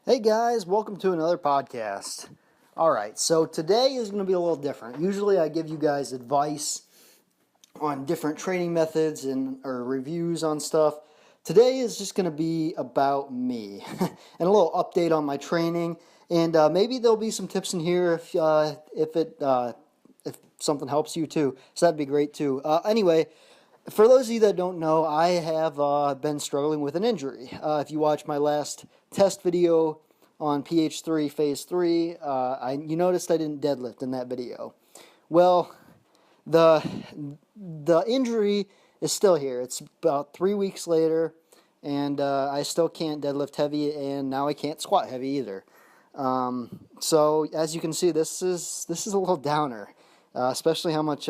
Hey guys, welcome to another podcast. Alright, so today is going to be a little different. Usually I give you guys advice on different training methods or reviews on stuff. Today is just going to be about me and a little update on my training, and maybe there'll be some tips in here if something helps you too. So that'd be great too. Anyway, for those of you that don't know, I have been struggling with an injury. If you watch my last test video on PH3 Phase 3, you noticed I didn't deadlift in that video. Well, the injury is still here. It's about 3 weeks later, and I still can't deadlift heavy, and now I can't squat heavy either. So as you can see, this is a little downer, especially how much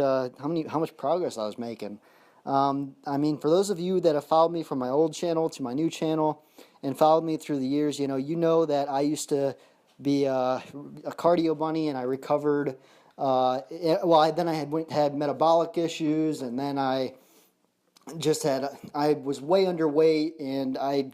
progress I was making. I mean, for those of you that have followed me from my old channel to my new channel and followed me through the years, you know that I used to be a cardio bunny, and I recovered. Then I had metabolic issues, and then I was way underweight, and I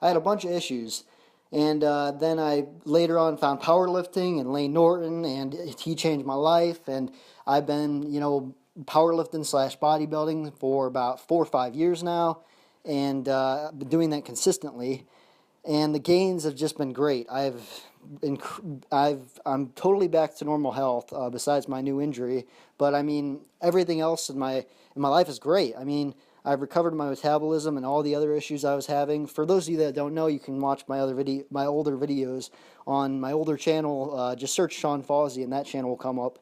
had a bunch of issues. And then I later on found powerlifting and Lane Norton, and he changed my life. And I've been, powerlifting / bodybuilding for about 4 or 5 years now, and I've been doing that consistently. And the gains have just been great. I'm totally back to normal health, besides my new injury. But I mean, everything else in my life is great. I mean, I've recovered my metabolism and all the other issues I was having. For those of you that don't know, you can watch my older videos on my older channel. Just search Sean Fawzy, and that channel will come up,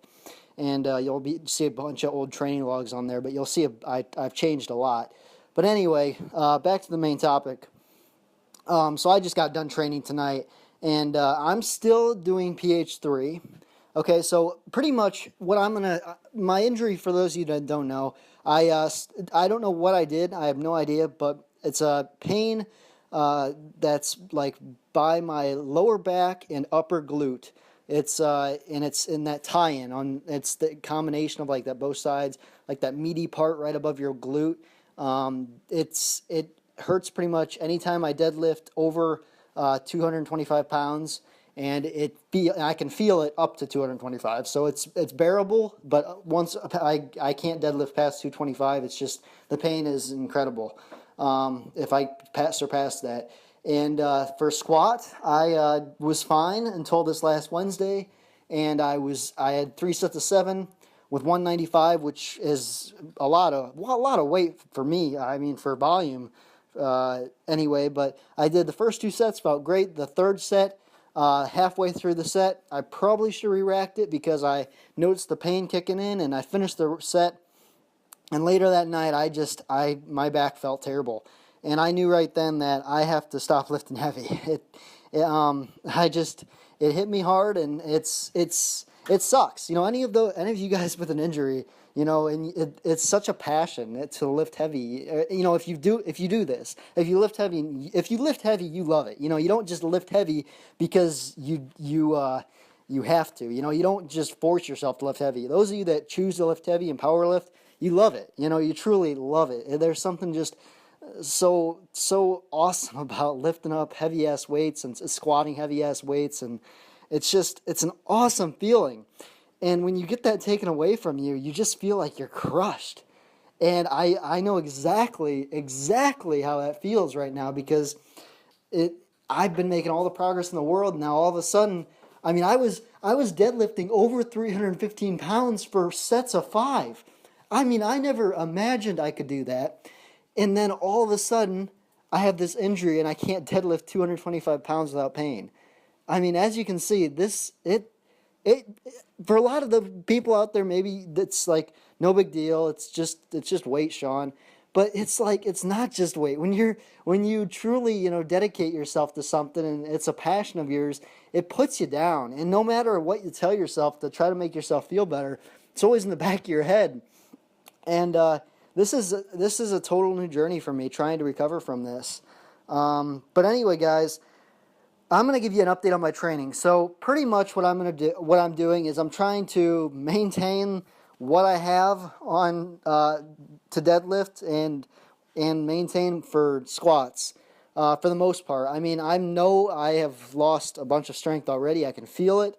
and you'll see a bunch of old training logs on there. But you'll see I've changed a lot. But anyway, back to the main topic. So I just got done training tonight, and I'm still doing PH3. Okay, so pretty much my injury, for those of you that don't know, I don't know what I did. I have no idea, but it's a pain that's like by my lower back and upper glute. It's in that tie-in it's the combination of like that both sides, like that meaty part right above your glute. It hurts pretty much anytime I deadlift over 225 pounds, and I can feel it up to 225. So it's bearable, but once I can't deadlift past 225, it's just the pain is incredible. If I surpass that. And for squat, I was fine until this last Wednesday, and I had 3 sets of 7 with 195, which is a lot of weight for me. I mean, for volume. Anyway, but I did the first 2 sets, felt great. The third set, halfway through the set, I probably should have re-racked it because I noticed the pain kicking in, and I finished the set. And later that night, my back felt terrible, and I knew right then that I have to stop lifting heavy. It hit me hard, and it sucks. Any of you guys with an injury, and it's such a passion to lift heavy. If you do this, if you lift heavy, you love it. You don't just lift heavy because you have to. You don't just force yourself to lift heavy. Those of you that choose to lift heavy and power lift, you love it. You truly love it. There's something just so awesome about lifting up heavy ass weights and squatting heavy ass weights, and it's an awesome feeling. And when you get that taken away from you, you just feel like you're crushed. And I know exactly how that feels right now, because I've been making all the progress in the world. Now all of a sudden, I mean, I was deadlifting over 315 pounds for sets of 5. I mean, I never imagined I could do that. And then all of a sudden, I have this injury and I can't deadlift 225 pounds without pain. I mean, as you can see, for a lot of the people out there, maybe it's like no big deal. It's just weight, Sean. But it's like, it's not just weight. When you truly, dedicate yourself to something and it's a passion of yours, it puts you down. And no matter what you tell yourself to try to make yourself feel better, it's always in the back of your head. And this is a total new journey for me, trying to recover from this. But anyway, guys, I'm going to give you an update on my training. So pretty much what I'm doing is I'm trying to maintain what I have on to deadlift and maintain for squats. for the most part. I mean, I know I have lost a bunch of strength already. I can feel it.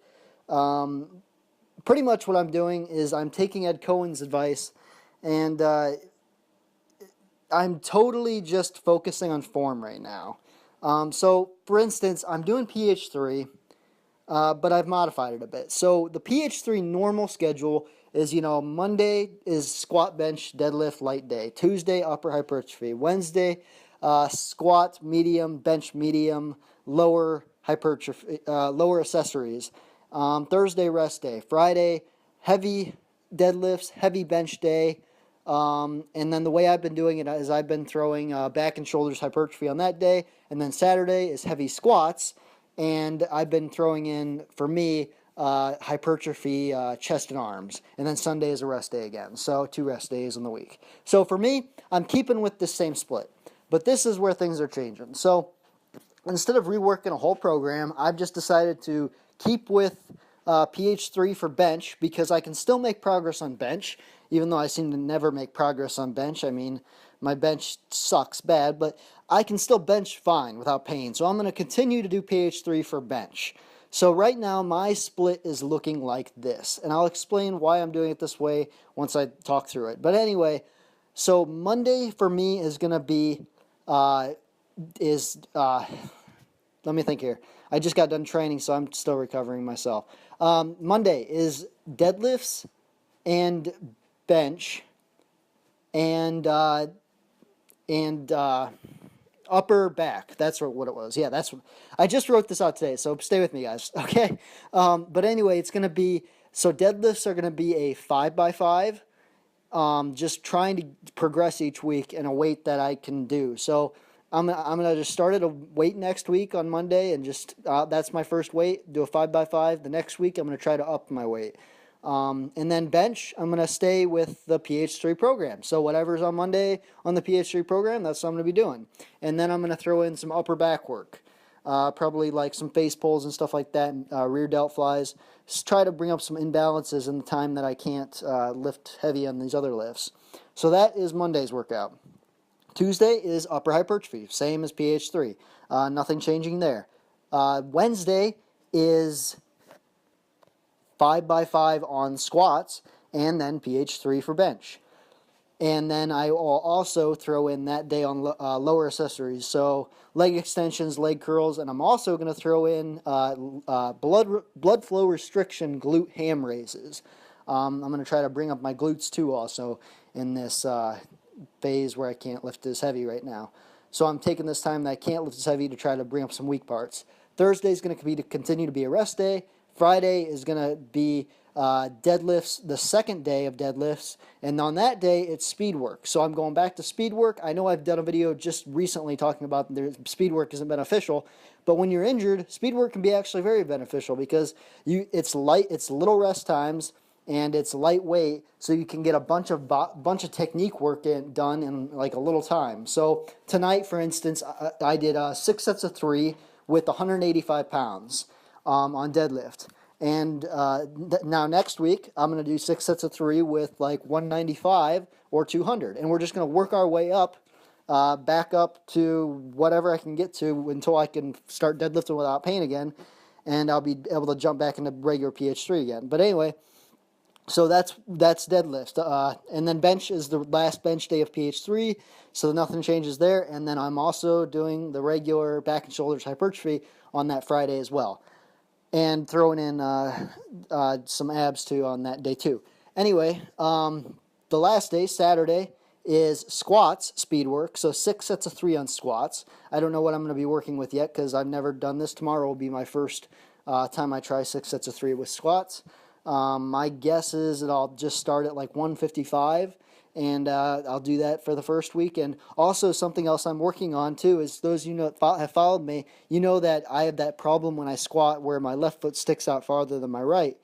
Pretty much what I'm doing is I'm taking Ed Cohen's advice, and I'm totally just focusing on form right now. So, for instance, I'm doing PH3, but I've modified it a bit. So the PH3 normal schedule is, Monday is squat, bench, deadlift, light day. Tuesday, upper hypertrophy. Wednesday, squat, medium, bench, medium, lower hypertrophy, lower accessories. Thursday, rest day. Friday, heavy deadlifts, heavy bench day. And then the way I've been doing it is I've been throwing back and shoulders hypertrophy on that day, and then Saturday is heavy squats, and I've been throwing in, for me, hypertrophy chest and arms, and then Sunday is a rest day again, so 2 rest days in the week. So for me, I'm keeping with this same split, but this is where things are changing. So instead of reworking a whole program, I've just decided to keep with PH3 for bench, because I can still make progress on bench, even though I seem to never make progress on bench. I mean, my bench sucks bad, but I can still bench fine without pain. So I'm going to continue to do PH3 for bench. So right now, my split is looking like this, and I'll explain why I'm doing it this way once I talk through it. But anyway, so Monday for me is going to be, let me think here. I just got done training, so I'm still recovering myself. Monday is deadlifts and bench and upper back. That's what it was. Yeah, that's what I just wrote this out today. So stay with me, guys. Okay. But anyway, it's gonna be, so deadlifts are gonna be a 5x5. Just trying to progress each week in a weight that I can do. So I'm gonna just start at a weight next week on Monday, and just that's my first weight. Do a 5x5. The next week I'm gonna try to up my weight. And then bench, I'm gonna stay with the PH3 program. So whatever's on Monday on the PH3 program, that's what I'm gonna be doing. And then I'm gonna throw in some upper back work, probably like some face pulls and stuff like that, rear delt flies. Just try to bring up some imbalances in the time that I can't lift heavy on these other lifts. So that is Monday's workout. Tuesday is upper hypertrophy, same as PH3. Nothing changing there. Wednesday is 5x5 on squats, and then PH3 for bench. And then I will also throw in that day on lower accessories, so leg extensions, leg curls, and I'm also going to throw in blood flow restriction glute ham raises. I'm going to try to bring up my glutes too also in this phase where I can't lift as heavy right now. So I'm taking this time that I can't lift as heavy to try to bring up some weak parts. Thursday is going to continue to be a rest day. Friday is going to be deadlifts, the second day of deadlifts, and on that day it's speed work. So I'm going back to speed work. I know I've done a video just recently talking about speed work isn't beneficial, but when you're injured, speed work can be actually very beneficial, because it's light, it's little rest times, and it's lightweight, so you can get a bunch of technique work done in like a little time. So tonight, for instance, I did 6 sets of 3 with 185 pounds on deadlift. And now next week, I'm going to do 6 sets of 3 with like 195 or 200. And we're just going to work our way up, back up to whatever I can get to until I can start deadlifting without pain again. And I'll be able to jump back into regular PH3 again. But anyway, so that's deadlift. And then bench is the last bench day of PH3, so nothing changes there. And then I'm also doing the regular back and shoulders hypertrophy on that Friday as well, and throwing in some abs too on that day too. Anyway, the last day, Saturday, is squats, speed work, so 6 sets of 3 on squats. I don't know what I'm going to be working with yet, because I've never done this. Tomorrow will be my first time I try 6 sets of 3 with squats. My guess is that I'll just start at like 155, and I'll do that for the first week. And also something else I'm working on too is, those have followed me, you know that I have that problem when I squat where my left foot sticks out farther than my right.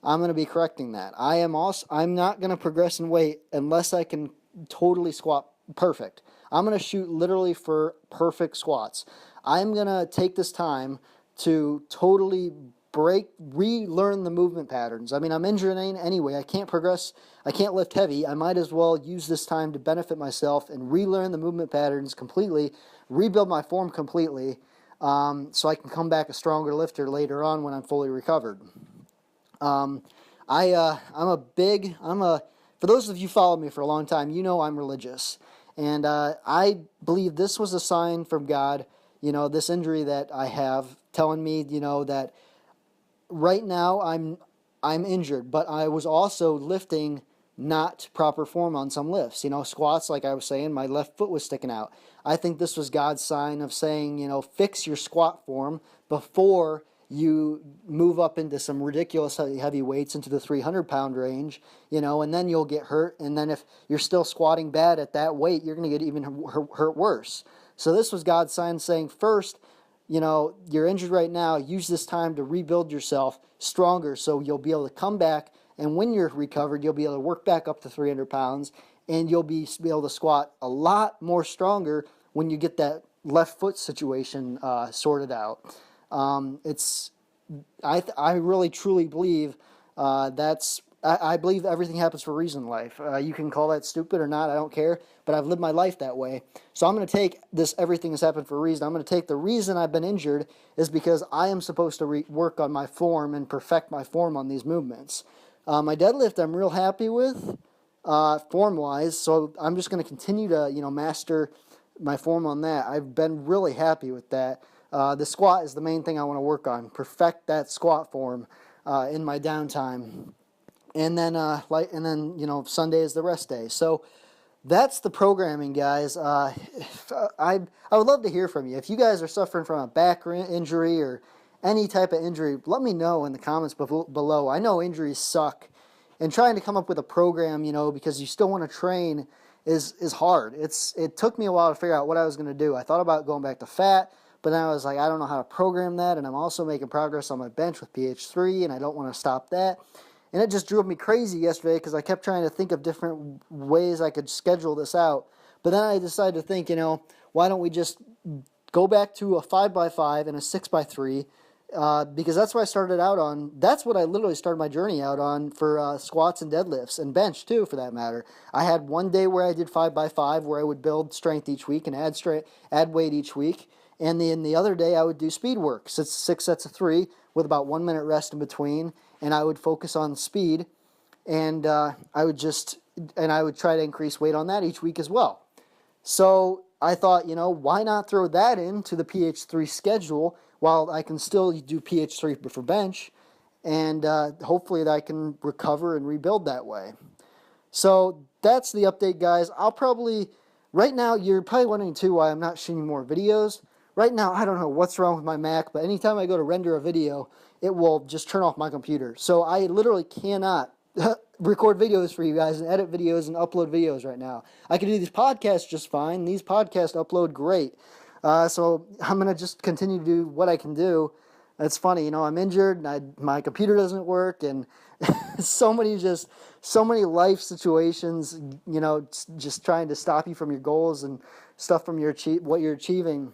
I'm going to be correcting that. I'm not going to progress in weight unless I can totally squat perfect. I'm going to shoot literally for perfect squats. I'm going to take this time to totally relearn the movement patterns. I mean, I'm injured anyway. I can't progress. I can't lift heavy. I might as well use this time to benefit myself and relearn the movement patterns completely, rebuild my form completely, so I can come back a stronger lifter later on when I'm fully recovered. For those of you who followed me for a long time, you know I'm religious. And I believe this was a sign from God, this injury that I have, telling me, that right now I'm injured, but I was also lifting not proper form on some lifts. Squats, like I was saying, my left foot was sticking out. I think this was God's sign of saying, fix your squat form before you move up into some ridiculous heavy weights into the 300-pound range, and then you'll get hurt. And then if you're still squatting bad at that weight, you're going to get even hurt worse. So this was God's sign saying, first, you're injured right now. Use this time to rebuild yourself stronger so you'll be able to come back. And when you're recovered, you'll be able to work back up to 300 pounds, and you'll be able to squat a lot more stronger when you get that left foot situation sorted out. I really truly believe I believe everything happens for a reason in life. You can call that stupid or not, I don't care, but I've lived my life that way. So I'm going to take this everything has happened for a reason. I'm going to take the reason I've been injured is because I am supposed to work on my form and perfect my form on these movements. My deadlift I'm real happy with form-wise, so I'm just going to continue to master my form on that. I've been really happy with that. The squat is the main thing I want to work on. Perfect that squat form in my downtime, and then Sunday is the rest day. So that's the programming, guys. I would love to hear from you. If you guys are suffering from a back injury or any type of injury, let me know in the comments below. I know injuries suck, and trying to come up with a program, because you still want to train is hard. It took me a while to figure out what I was going to do. I thought about going back to fat, but then I was like, I don't know how to program that, and I'm also making progress on my bench with PH3, and I don't want to stop that. And it just drove me crazy yesterday because I kept trying to think of different ways I could schedule this out. But then I decided to think, why don't we just go back to a 5x5 and a 6x3, because that's what I started out on. That's what I literally started my journey out on for squats and deadlifts, and bench too, for that matter. I had one day where I did 5x5, where I would build strength each week and add weight each week. And then the other day I would do speed work. So it's 6 sets of 3 with about 1 minute rest in between. And I would focus on speed. And I would try to increase weight on that each week as well. So I thought, why not throw that into the PH3 schedule while I can still do PH3 for bench. And hopefully that I can recover and rebuild that way. So that's the update, guys. Right now, you're probably wondering too why I'm not shooting more videos. Right now, I don't know what's wrong with my Mac, but anytime I go to render a video, it will just turn off my computer. So I literally cannot record videos for you guys and edit videos and upload videos right now. I can do these podcasts just fine. These podcasts upload great. So I'm going to just continue to do what I can do. It's funny, I'm injured, and my computer doesn't work, and so many life situations, just trying to stop you from your goals and stuff from what you're achieving.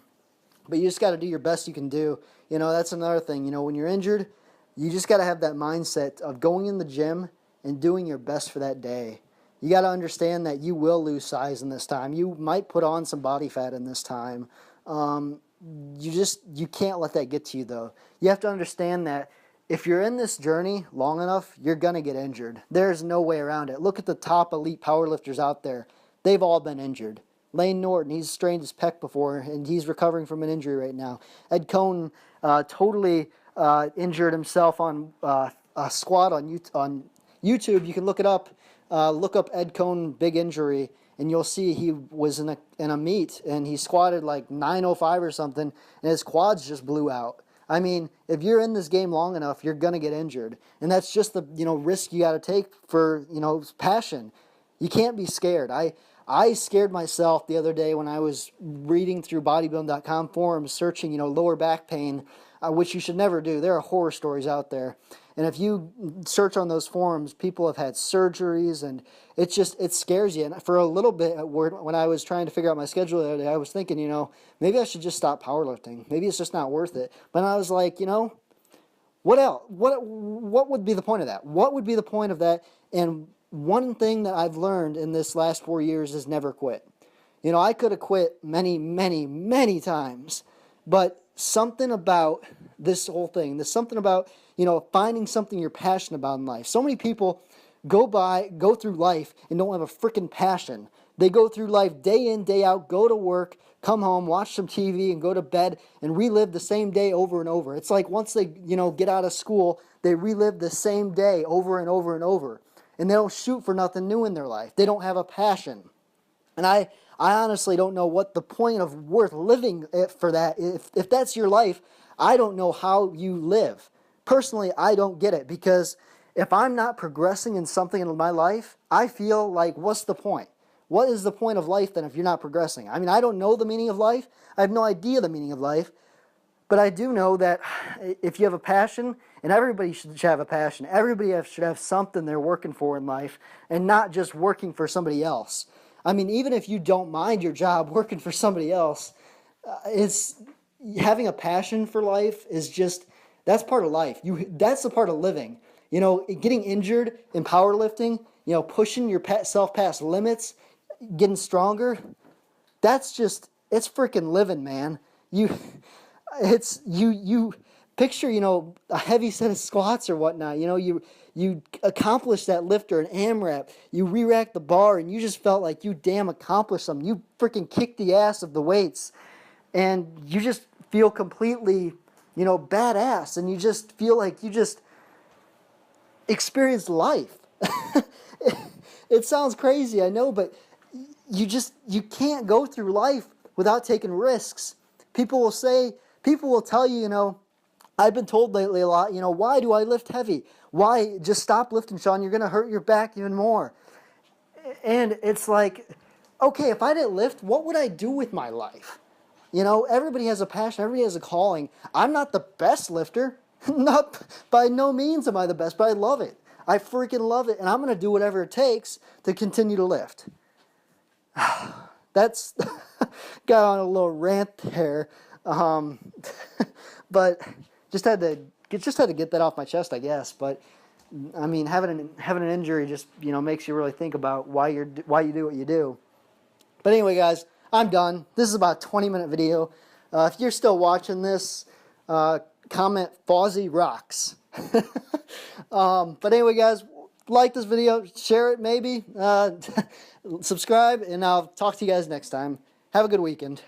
But you just got to do your best you can do. That's another thing. When you're injured, you just got to have that mindset of going in the gym and doing your best for that day. You got to understand that you will lose size in this time. You might put on some body fat in this time. You can't let that get to you, though. You have to understand that if you're in this journey long enough, you're going to get injured. There's no way around it. Look at the top elite powerlifters out there. They've all been injured. Lane Norton, he's strained his pec before, and he's recovering from an injury right now. Ed Cohn totally injured himself on a squat on YouTube. You can look it up. Look up Ed Cohn big injury, and you'll see he was in a meet, and he squatted like 905 or something, and his quads just blew out. I mean, if you're in this game long enough, you're going to get injured. And that's just the risk you got to take for passion. You can't be scared. I scared myself the other day when I was reading through bodybuilding.com forums, searching, lower back pain, which you should never do. There are horror stories out there. And if you search on those forums, people have had surgeries, and it scares you. And for a little bit, when I was trying to figure out my schedule the other day, I was thinking, maybe I should just stop powerlifting. Maybe it's just not worth it. But I was like, What else? What would be the point of that? What would be the point of that? And one thing that I've learned in this last 4 years is never quit. You know, I could have quit many, many, many times, but something about this whole thing, there's something about, you know, finding something you're passionate about in life. So many people go through life and don't have a freaking passion. They go through life day in, day out, go to work, come home, watch some TV, and go to bed and relive the same day over and over. It's like once they, you know, get out of school, they relive the same day over and over and over. And they don't shoot for nothing new in their life. They don't have a passion. And I honestly don't know what the point of worth living for that. If that's your life, I don't know how you live. Personally, I don't get it, because if I'm not progressing in something in my life, I feel like, what's the point? What is the point of life then if you're not progressing? I mean, I don't know the meaning of life. I have no idea the meaning of life. But I do know that if you have a passion, and everybody should have a passion, everybody should have something they're working for in life and not just working for somebody else. I mean, even if you don't mind your job working for somebody else, it's having a passion for life is just, that's part of life. That's the part of living. You know, getting injured in powerlifting, you know, pushing yourself past limits, getting stronger, that's just, it's freaking living, man. You picture, you know, a heavy set of squats or whatnot. You know, you accomplished that lift or an AMRAP. You re-racked the bar and you just felt like you damn accomplished something. You freaking kicked the ass of the weights, and you just feel completely, you know, badass, and you just feel like you just experienced life. It sounds crazy, I know, but you can't go through life without taking risks. People will tell you, you know, I've been told lately a lot, you know, why do I lift heavy? Why? Just stop lifting, Sean. You're going to hurt your back even more. And it's like, okay, if I didn't lift, what would I do with my life? You know, everybody has a passion. Everybody has a calling. I'm not the best lifter. Not by no means am I the best, but I love it. I freaking love it. And I'm going to do whatever it takes to continue to lift. That's got on a little rant there. But just had to get that off my chest, I guess. But I mean, having an injury just, you know, makes you really think about why you do what you do. But anyway, guys, I'm done. This is about a 20-minute video. If you're still watching this, comment Fozzie rocks. But anyway, guys, like this video, share it maybe, subscribe, and I'll talk to you guys next time. Have a good weekend.